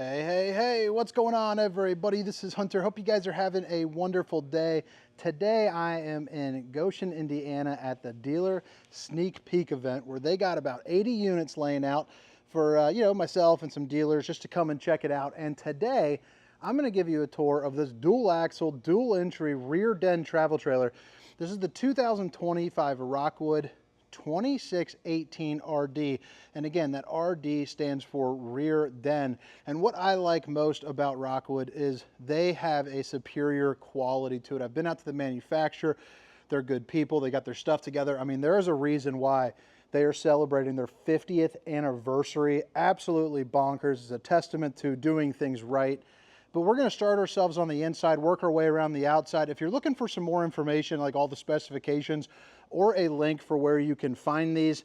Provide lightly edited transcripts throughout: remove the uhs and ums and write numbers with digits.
Hey, hey, hey, what's going on, everybody? This is Hunter. Hope you guys are having a wonderful day. Today I am in Goshen, Indiana at the dealer sneak peek event where they got about 80 units laying out for, myself and some dealers just to come and check it out. And today I'm going to give you a tour of this dual axle, dual entry rear den travel trailer. This is the 2025 Rockwood 2618RD, and again, that RD stands for rear den. And what I like most about Rockwood is they have a superior quality to it. I've been out to the manufacturer. They're good people. They got their stuff together. I mean, there is a reason why they are celebrating their 50th anniversary. Absolutely bonkers. It's a testament to doing things right. But we're going to start ourselves on the inside, work our way around the outside. If you're looking for some more information, like all the specifications or a link for where you can find these,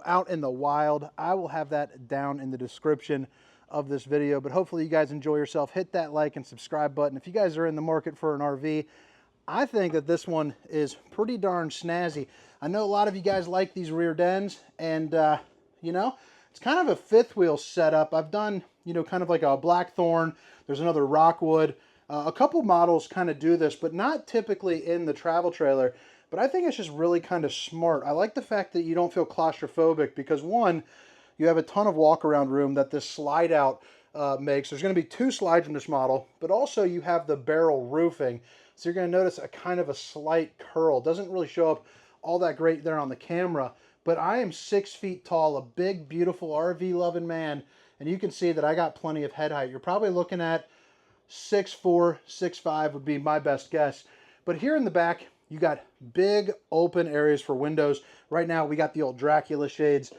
out in the wild, I will have that down in the description of this video. But hopefully you guys enjoy yourself. Hit that like and subscribe button. If you guys are in the market for an RV, I think that this one is pretty darn snazzy. I know a lot of you guys like these rear dens, and it's kind of a fifth wheel setup. I've done, kind of like a Blackthorn. There's another Rockwood. A couple models kind of do this, but not typically in the travel trailer. But I think it's just really kind of smart. I like the fact that you don't feel claustrophobic because, one, you have a ton of walk-around room that this slide out makes. There's going to be two slides in this model, but also you have the barrel roofing. So you're going to notice a kind of a slight curl. It doesn't really show up all that great there on the camera, but I am 6 feet tall, a big, beautiful RV-loving man, and you can see that I got plenty of head height. You're probably looking at 6'4", 6'5" would be my best guess. But here in the back, you got big open areas for windows. Right now, we got the old Dracula shades,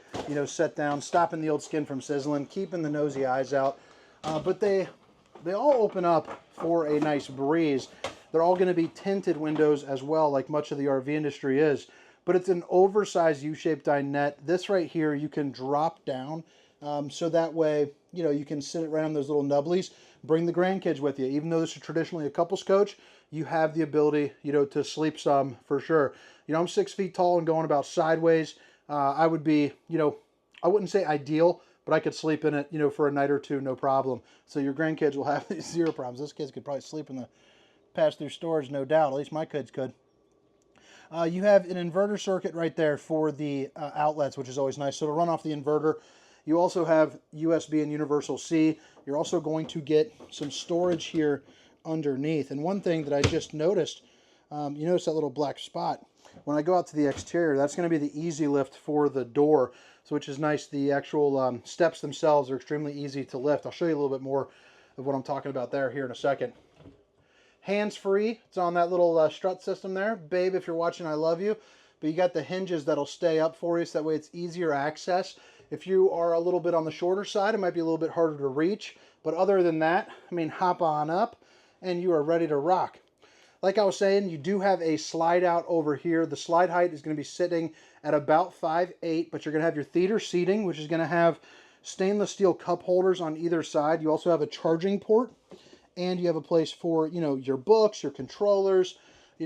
set down, stopping the old skin from sizzling, keeping the nosy eyes out. But they all open up for a nice breeze. They're all going to be tinted windows as well, like much of the RV industry is. But it's an oversized U-shaped dinette. This right here, you can drop down. So that way, you can sit it right on those little nubblies, bring the grandkids with you. Even though this is traditionally a couples coach, you have the ability, to sleep some for sure. I'm 6 feet tall and going about sideways. I would be, I wouldn't say ideal, but I could sleep in it, for a night or two, no problem. So your grandkids will have zero problems. Those kids could probably sleep in the pass-through storage, no doubt. At least my kids could. You have an inverter circuit right there for the outlets, which is always nice. So to run off the inverter, you also have USB and universal C. You're also going to get some storage here underneath. And one thing that I just noticed, you notice that little black spot. When I go out to the exterior, that's going to be the easy lift for the door, so which is nice. The actual steps themselves are extremely easy to lift. I'll show you a little bit more of what I'm talking about there here in a second. Hands-free, it's on that little strut system there. Babe, if you're watching, I love you. But you got the hinges that'll stay up for you, so that way it's easier access. If you are a little bit on the shorter side, it might be a little bit harder to reach. But other than that, hop on up and you are ready to rock. Like I was saying, you do have a slide out over here. The slide height is going to be sitting at about 5'8", but you're going to have your theater seating, which is going to have stainless steel cup holders on either side. You also have a charging port, and you have a place for, your books, your controllers,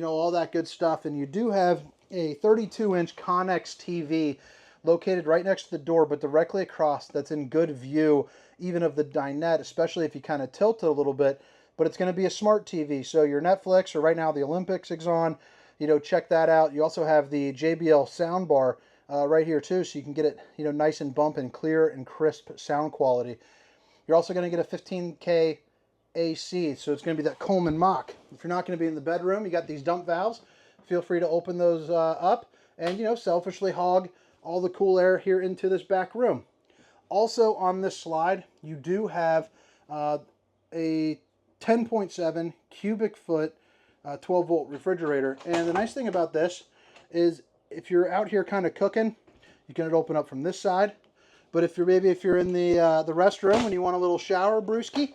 all that good stuff. And you do have a 32-inch Connex TV located right next to the door, but directly across, that's in good view, even of the dinette, especially if you kind of tilt it a little bit. But it's going to be a smart TV, so your Netflix, or right now the Olympics is on, check that out. You also have the JBL soundbar right here too, so you can get it, nice and bumping, clear and crisp sound quality. You're also going to get a 15K AC, so it's going to be that Coleman Mach. If you're not going to be in the bedroom, you got these dump valves. Feel free to open those up and, selfishly hog all the cool air here into this back room. Also on this slide, you do have a 10.7 cubic foot 12 volt refrigerator. And the nice thing about this is if you're out here kind of cooking, you can open up from this side. But if you're in the restroom and you want a little shower brewski,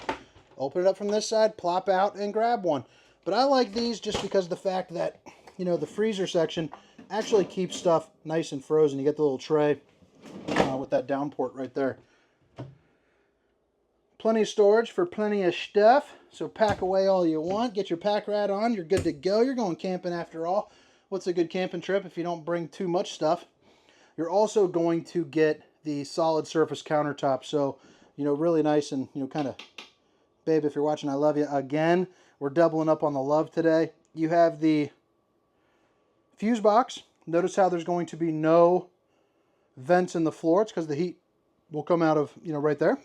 open it up from this side, plop out and grab one. But I like these just because of the fact that, the freezer section actually keeps stuff nice and frozen. You get the little tray with that down port right there. Plenty of storage for plenty of stuff. So pack away all you want. Get your pack rat on. You're good to go. You're going camping after all. What's a good camping trip if you don't bring too much stuff? You're also going to get the solid surface countertop. So, really nice and, kind of Babe, if you're watching, I love you. Again, we're doubling up on the love today. You have the fuse box. Notice how there's going to be no vents in the floor. It's because the heat will come out of, right there.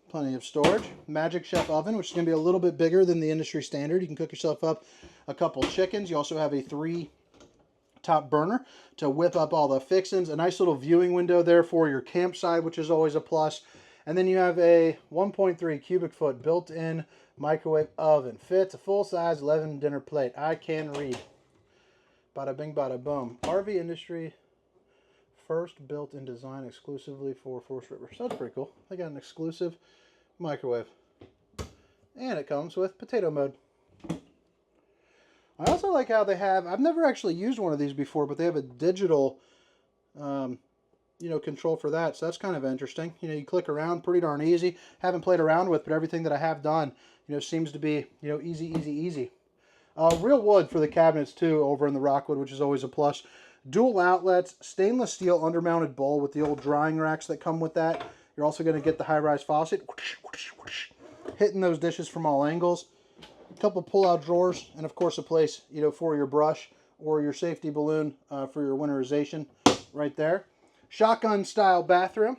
Plenty of storage. Magic Chef oven, which is going to be a little bit bigger than the industry standard. You can cook yourself up a couple chickens. You also have a 3-top burner to whip up all the fixings. A nice little viewing window there for your campsite, which is always a plus. And then you have a 1.3 cubic foot built-in microwave oven. Fits a full-size 11 dinner plate. I can read. Bada bing, bada boom. RV industry first built-in design exclusively for Forest River. So that's pretty cool. They got an exclusive microwave. And it comes with potato mode. I also like how they have, I've never actually used one of these before, but they have a digital, control for that. So that's kind of interesting. You click around, pretty darn easy. Haven't played around with, but everything that I have done, seems to be, easy, easy, easy. Real wood for the cabinets too over in the Rockwood, which is always a plus. Dual outlets, stainless steel undermounted bowl with the old drying racks that come with that. You're also going to get the high-rise faucet, hitting those dishes from all angles. A couple pull-out drawers, and of course a place, for your brush or your safety balloon for your winterization right there. Shotgun-style bathroom.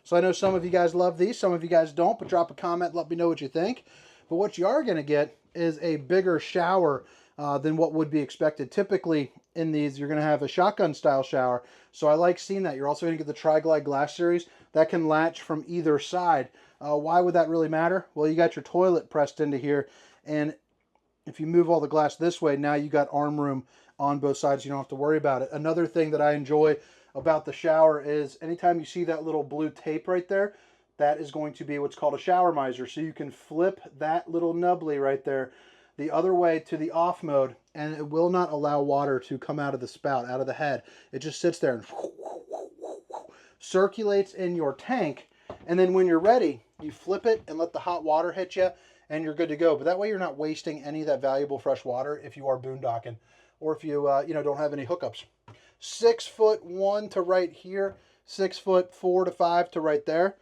So I know some of you guys love these, some of you guys don't, but drop a comment, let me know what you think. But what you are going to get is a bigger shower than what would be expected. Typically in these, you're going to have a shotgun-style shower. So I like seeing that. You're also going to get the Tri-Glide glass series that can latch from either side. Why would that really matter? Well, you got your toilet pressed into here, and if you move all the glass this way, now you got arm room on both sides. You don't have to worry about it. Another thing that I enjoy about the shower is anytime you see that little blue tape right there, that is going to be what's called a shower miser. So you can flip that little nubbly right there the other way to the off mode, and it will not allow water to come out of the spout, out of the head. It just sits there and circulates in your tank, and then when you're ready, you flip it and let the hot water hit you, and you're good to go. But that way you're not wasting any of that valuable fresh water if you are boondocking, or if you don't have any hookups. 6'1" to right here, 6'4" to 5" to right there.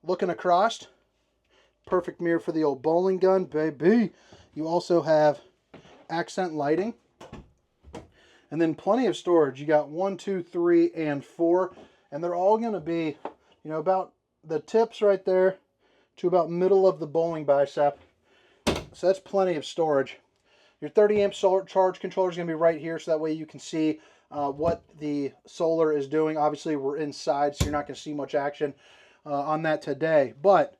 Looking across, perfect mirror for the old bowling gun, baby. You also have accent lighting, and then plenty of storage. You got 1, 2, 3, and 4, and they're all going to be, about the tips right there to about middle of the bowling bicep. So that's plenty of storage. Your 30 amp solar charge controller is going to be right here, so that way you can see what the solar is doing. Obviously, we're inside, so you're not going to see much action on that today, but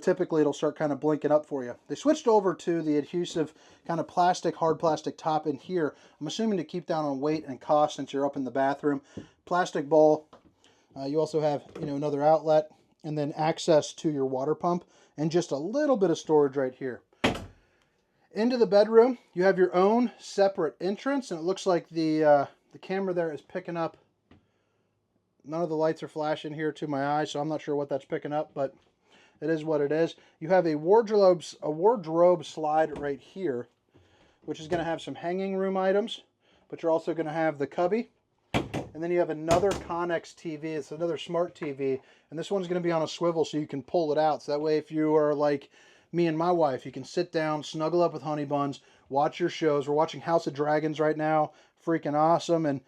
typically it'll start kind of blinking up for you. They switched over to the adhesive kind of plastic, hard plastic top in here. I'm assuming to keep down on weight and cost since you're up in the bathroom. Plastic bowl. You also have, another outlet, and then access to your water pump, and just a little bit of storage right here. Into the bedroom, you have your own separate entrance, and it looks like the camera there is picking up. None of the lights are flashing here to my eyes, so I'm not sure what that's picking up, but it is what it is. You have a wardrobe slide right here, which is going to have some hanging room items, but you're also going to have the cubby. And then you have another Connex TV. It's another smart TV, and this one's going to be on a swivel so you can pull it out. So that way, if you are like me and my wife, you can sit down, snuggle up with honey buns, watch your shows. We're watching House of Dragons right now. Freaking awesome. And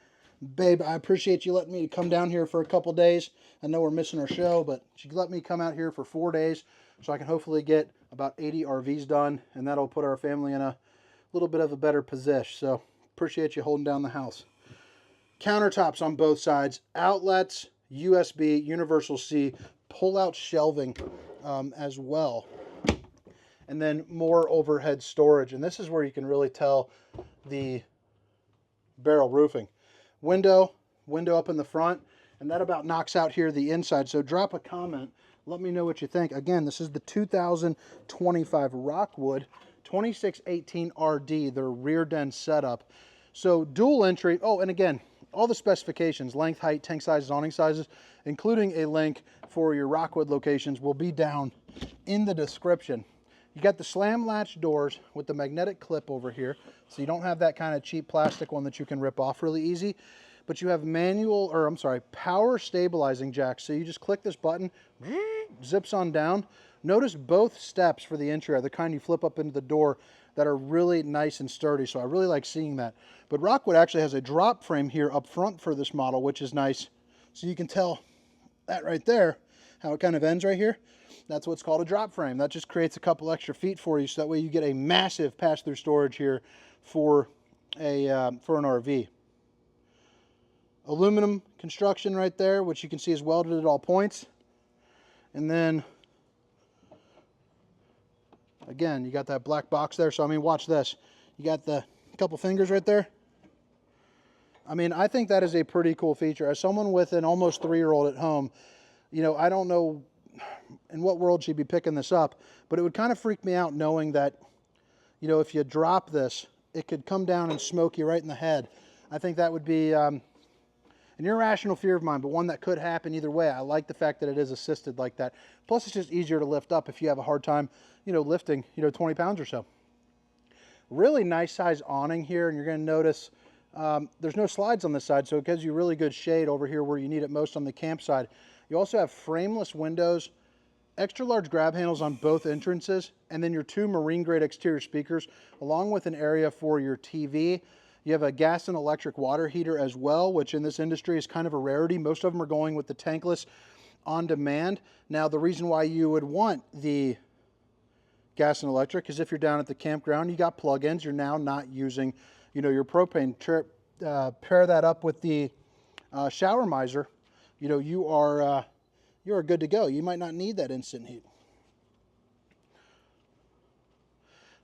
babe, I appreciate you letting me come down here for a couple days. I know we're missing our show, but she let me come out here for 4 days so I can hopefully get about 80 RVs done, and that'll put our family in a little bit of a better position. So appreciate you holding down the house. Countertops on both sides, outlets, USB, universal C, pull-out shelving as well, and then more overhead storage. And this is where you can really tell the barrel roofing. Window up in the front, and that about knocks out here the inside. So drop a comment, let me know what you think. Again, this is the 2025 Rockwood 2618RD, their rear den setup. So dual entry. Oh, and again, all the specifications, length, height, tank sizes, awning sizes, including a link for your Rockwood locations, will be down in the description. You got the slam latch doors with the magnetic clip over here, so you don't have that kind of cheap plastic one that you can rip off really easy. but you have manual, or I'm sorry, power stabilizing jacks. So you just click this button, zips on down. Notice both steps for the entry are the kind you flip up into the door that are really nice and sturdy. So I really like seeing that. But Rockwood actually has a drop frame here up front for this model, which is nice. So you can tell that right there, how it kind of ends right here. That's what's called a drop frame. That just creates a couple extra feet for you, so that way you get a massive pass-through storage here for an RV. Aluminum construction right there, which you can see is welded at all points. And then, again, you got that black box there. So, I mean, watch this. You got the couple fingers right there. I mean, I think that is a pretty cool feature. As someone with an almost 3-year-old at home, you know, I don't know in what world she'd be picking this up, but it would kind of freak me out knowing that, you know, if you drop this, it could come down and smoke you right in the head. I think that would be an irrational fear of mine, but one that could happen either way. I like the fact that it is assisted like that. Plus, it's just easier to lift up if you have a hard time, you know, lifting, you know, 20 pounds or so. Really nice size awning here, and you're going to notice there's no slides on this side, so it gives you really good shade over here where you need it most on the campsite. You also have frameless windows, extra large grab handles on both entrances, and then your 2 marine grade exterior speakers, along with an area for your TV. You have a gas and electric water heater as well, which in this industry is kind of a rarity. Most of them are going with the tankless on demand. Now, the reason why you would want the gas and electric is if you're down at the campground, you got plug-ins, you're now not using, you know, your propane. Pair that up with the shower miser, you know, you are good to go. You might not need that instant heat.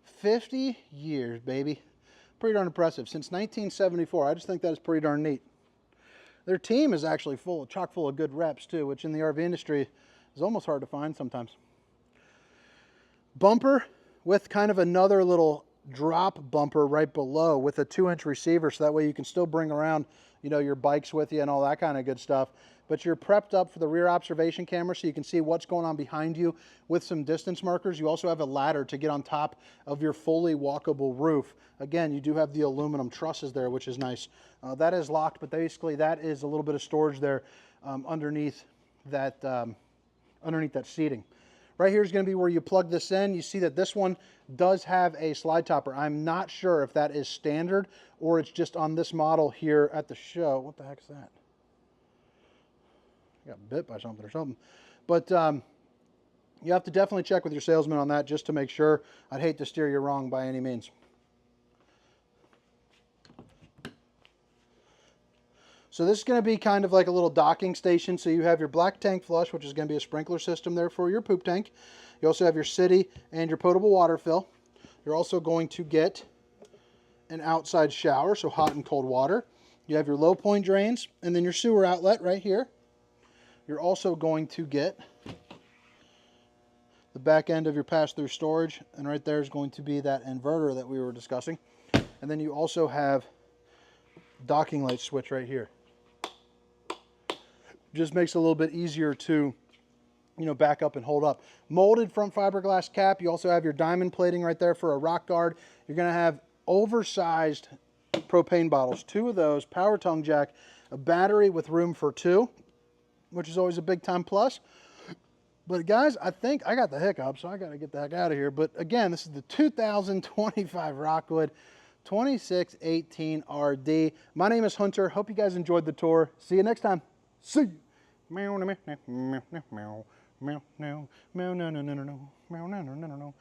50 years, baby. Pretty darn impressive. Since 1974. I just think that is pretty darn neat. Their team is actually chock full of good reps too, which in the RV industry is almost hard to find sometimes. Bumper with kind of another little drop bumper right below with a 2-inch receiver, so that way you can still bring around, you know, your bikes with you and all that kind of good stuff. But you're prepped up for the rear observation camera, so you can see what's going on behind you with some distance markers. You also have a ladder to get on top of your fully walkable roof. Again, you do have the aluminum trusses there, which is nice. That is locked, but basically that is a little bit of storage there underneath that seating. Right here is going to be where you plug this in. You see that this one does have a slide topper. I'm not sure if that is standard or it's just on this model here at the show. What the heck is that? I got bit by something or something. But you have to definitely check with your salesman on that just to make sure. I'd hate to steer you wrong by any means. So this is going to be kind of like a little docking station. So you have your black tank flush, which is going to be a sprinkler system there for your poop tank. You also have your city and your potable water fill. You're also going to get an outside shower, so hot and cold water. You have your low point drains, and then your sewer outlet right here. You're also going to get the back end of your pass-through storage, and right there is going to be that inverter that we were discussing. And then you also have docking light switch right here. Just makes it a little bit easier to, you know, back up and hold up. Molded front fiberglass cap. You also have your diamond plating right there for a rock guard. You're going to have oversized propane bottles, 2 of those, power tongue jack, a battery with room for 2, which is always a big time plus. But guys, I think I got the hiccup, so I got to get the heck out of here. But again, this is the 2025 Rockwood 2618RD. My name is Hunter. Hope you guys enjoyed the tour. See you next time. See you. Meow, meow, meow, meow, meow, meow, meow, meow, meow, no, no, no, no, no, meow, no, no, no, no, no.